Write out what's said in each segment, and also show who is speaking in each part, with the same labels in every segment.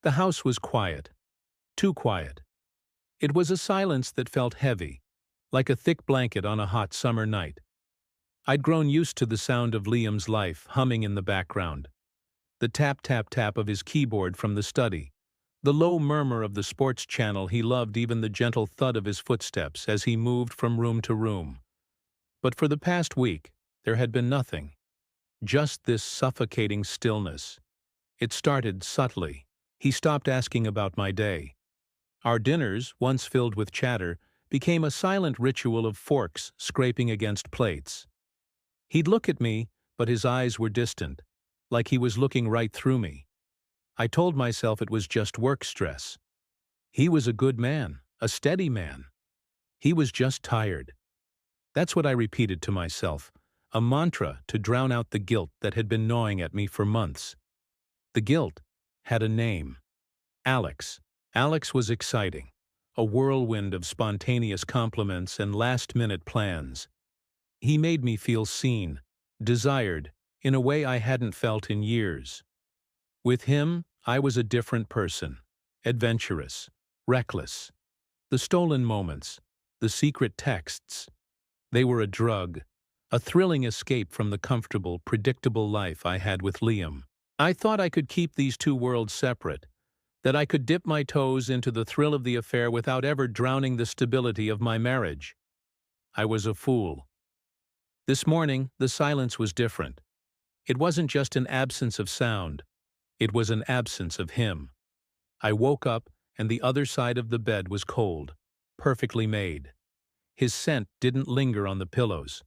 Speaker 1: The house was quiet, too quiet. It was a silence that felt heavy, like a thick blanket on a hot summer night. I'd grown used to the sound of Liam's life humming in the background, the tap-tap-tap of his keyboard from the study, the low murmur of the sports channel he loved, even the gentle thud of his footsteps as he moved from room to room. But for the past week, there had been nothing, just this suffocating stillness. It started subtly. He stopped asking about my day. Our dinners, once filled with chatter, became a silent ritual of forks scraping against plates. He'd look at me, but his eyes were distant, like he was looking right through me. I told myself it was just work stress. He was a good man, a steady man. He was just tired. That's what I repeated to myself, a mantra to drown out the guilt that had been gnawing at me for months. The guilt had a name. Alex. Alex was exciting, a whirlwind of spontaneous compliments and last-minute plans. He made me feel seen, desired, in a way I hadn't felt in years. With him, I was a different person, adventurous, reckless. The stolen moments, the secret texts, they were a drug, a thrilling escape from the comfortable, predictable life I had with Liam. I thought I could keep these two worlds separate, that I could dip my toes into the thrill of the affair without ever drowning the stability of my marriage. I was a fool. This morning, the silence was different. It wasn't just an absence of sound. It was an absence of him. I woke up, and the other side of the bed was cold, perfectly made. His scent didn't linger on the pillows.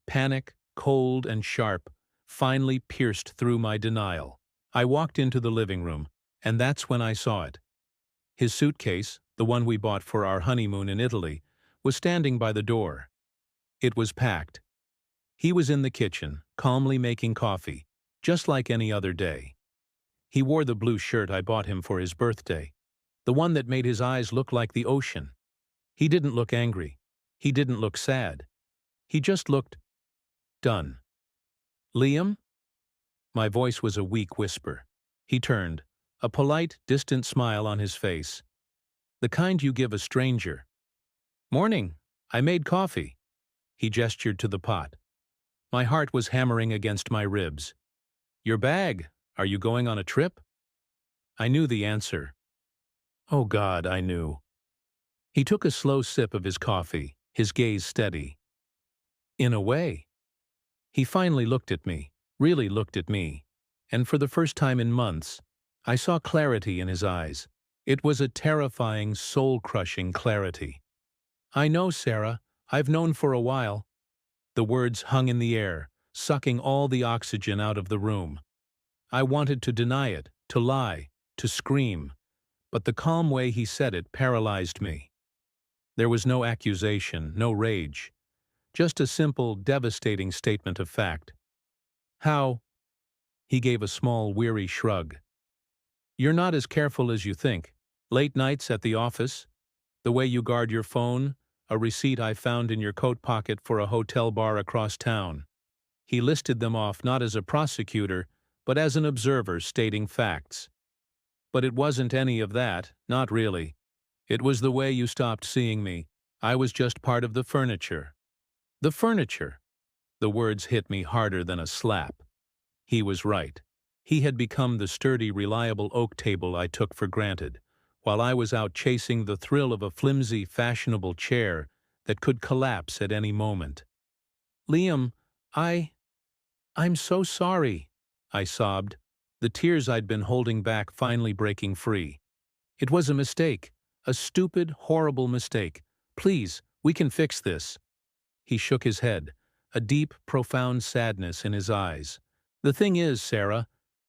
Speaker 1: Panic, cold and sharp, finally pierced through my denial. I walked into the living room, and that's when I saw it. His suitcase, the one we bought for our honeymoon in Italy, was standing by the door. It was packed. He was in the kitchen, calmly making coffee, just like any other day. He wore the blue shirt I bought him for his birthday, the one that made his eyes look like the ocean. He didn't look angry. He didn't look sad. He just looked done. Liam? My voice was a weak whisper. He turned, a polite, distant smile on his face. The kind you give a stranger. Morning. I made coffee. He gestured to the pot. My heart was hammering against my ribs. Your bag. Are you going on a trip? I knew the answer. Oh God, I knew. He took a slow sip of his coffee, his gaze steady. In a way. He finally looked at me, really looked at me, and for the first time in months, I saw clarity in his eyes. It was a terrifying, soul-crushing clarity. I know, Sarah. I've known for a while. The words hung in the air, sucking all the oxygen out of the room. I wanted to deny it, to lie, to scream, but the calm way he said it paralyzed me. There was no accusation, no rage, just a simple, devastating statement of fact. How? He gave a small, weary shrug. You're not as careful as you think. Late nights at the office, the way you guard your phone, a receipt I found in your coat pocket for a hotel bar across town. He listed them off not as a prosecutor, but as an observer stating facts. But it wasn't any of that, not really. It was the way you stopped seeing me. I was just part of the furniture. The furniture. The words hit me harder than a slap. He was right. He had become the sturdy, reliable oak table I took for granted, while I was out chasing the thrill of a flimsy, fashionable chair that could collapse at any moment. Liam, I'm so sorry, I sobbed, the tears I'd been holding back finally breaking free. It was a mistake, a stupid, horrible mistake. Please, we can fix this. He shook his head, a deep, profound sadness in his eyes. The thing is, Sarah,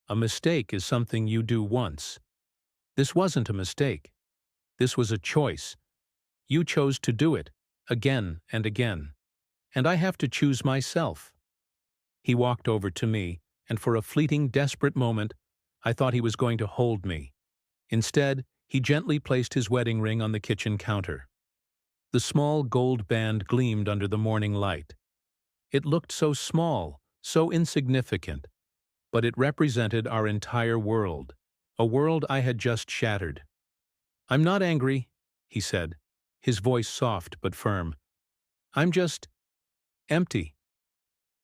Speaker 1: a mistake is something you do once. This wasn't a mistake. This was a choice. You chose to do it, again and again. And I have to choose myself. He walked over to me, and for a fleeting, desperate moment, I thought he was going to hold me. Instead, he gently placed his wedding ring on the kitchen counter. The small gold band gleamed under the morning light. It looked so small, so insignificant, but it represented our entire world, a world I had just shattered. "I'm not angry," he said, his voice soft but firm. "I'm just empty.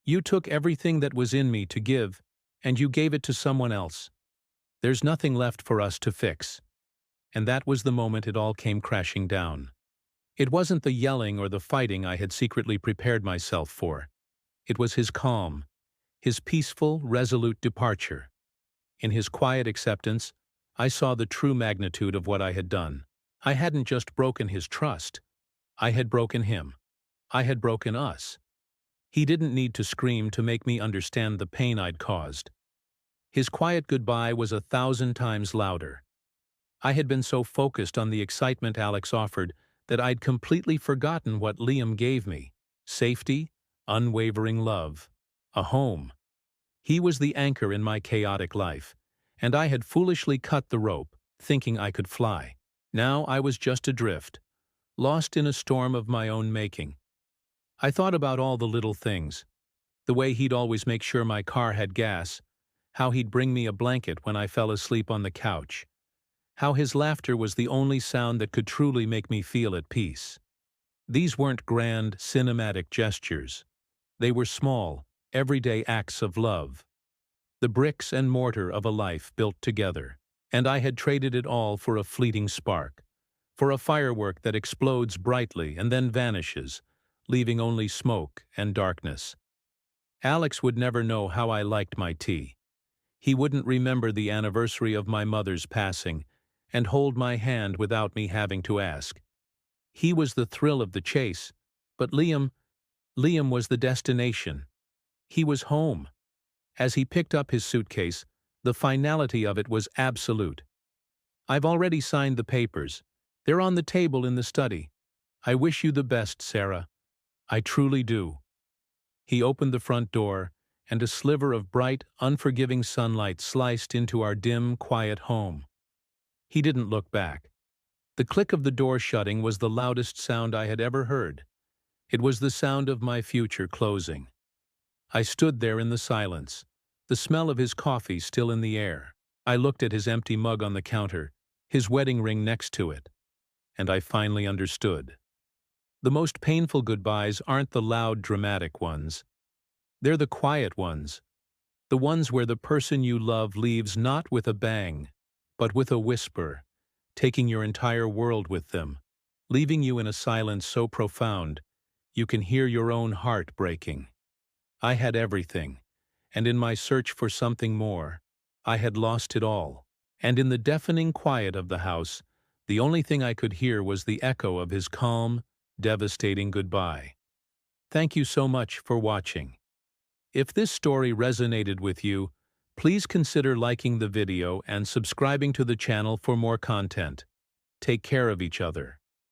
Speaker 1: You took everything that was in me to give, and you gave it to someone else. There's nothing left for us to fix." And that was the moment it all came crashing down. It wasn't the yelling or the fighting I had secretly prepared myself for. It was his calm, his peaceful, resolute departure. In his quiet acceptance, I saw the true magnitude of what I had done. I hadn't just broken his trust. I had broken him. I had broken us. He didn't need to scream to make me understand the pain I'd caused. His quiet goodbye was 1,000 times louder. I had been so focused on the excitement Alex offered that I'd completely forgotten what Liam gave me: safety, unwavering love, a home. He was the anchor in my chaotic life, and I had foolishly cut the rope, thinking I could fly. Now I was just adrift, lost in a storm of my own making. I thought about all the little things: the way he'd always make sure my car had gas, how he'd bring me a blanket when I fell asleep on the couch, how his laughter was the only sound that could truly make me feel at peace. These weren't grand, cinematic gestures. They were small, everyday acts of love, the bricks and mortar of a life built together. And I had traded it all for a fleeting spark, for a firework that explodes brightly and then vanishes, leaving only smoke and darkness. Alex would never know how I liked my tea. He wouldn't remember the anniversary of my mother's passing and hold my hand without me having to ask. He was the thrill of the chase, but Liam was the destination. He was home. As he picked up his suitcase, the finality of it was absolute. "I've already signed the papers. They're on the table in the study. I wish you the best, Sarah. I truly do." He opened the front door, and a sliver of bright, unforgiving sunlight sliced into our dim, quiet home. He didn't look back. The click of the door shutting was the loudest sound I had ever heard. It was the sound of my future closing. I stood there in the silence, the smell of his coffee still in the air. I looked at his empty mug on the counter, his wedding ring next to it, and I finally understood. The most painful goodbyes aren't the loud, dramatic ones. They're the quiet ones, the ones where the person you love leaves not with a bang, but with a whisper, taking your entire world with them, leaving you in a silence so profound you can hear your own heart breaking. I had everything, and in my search for something more, I had lost it all. And in the deafening quiet of the house, the only thing I could hear was the echo of his calm, devastating goodbye. Thank you so much for watching. If this story resonated with you, please consider liking the video and subscribing to the channel for more content. Take care of each other.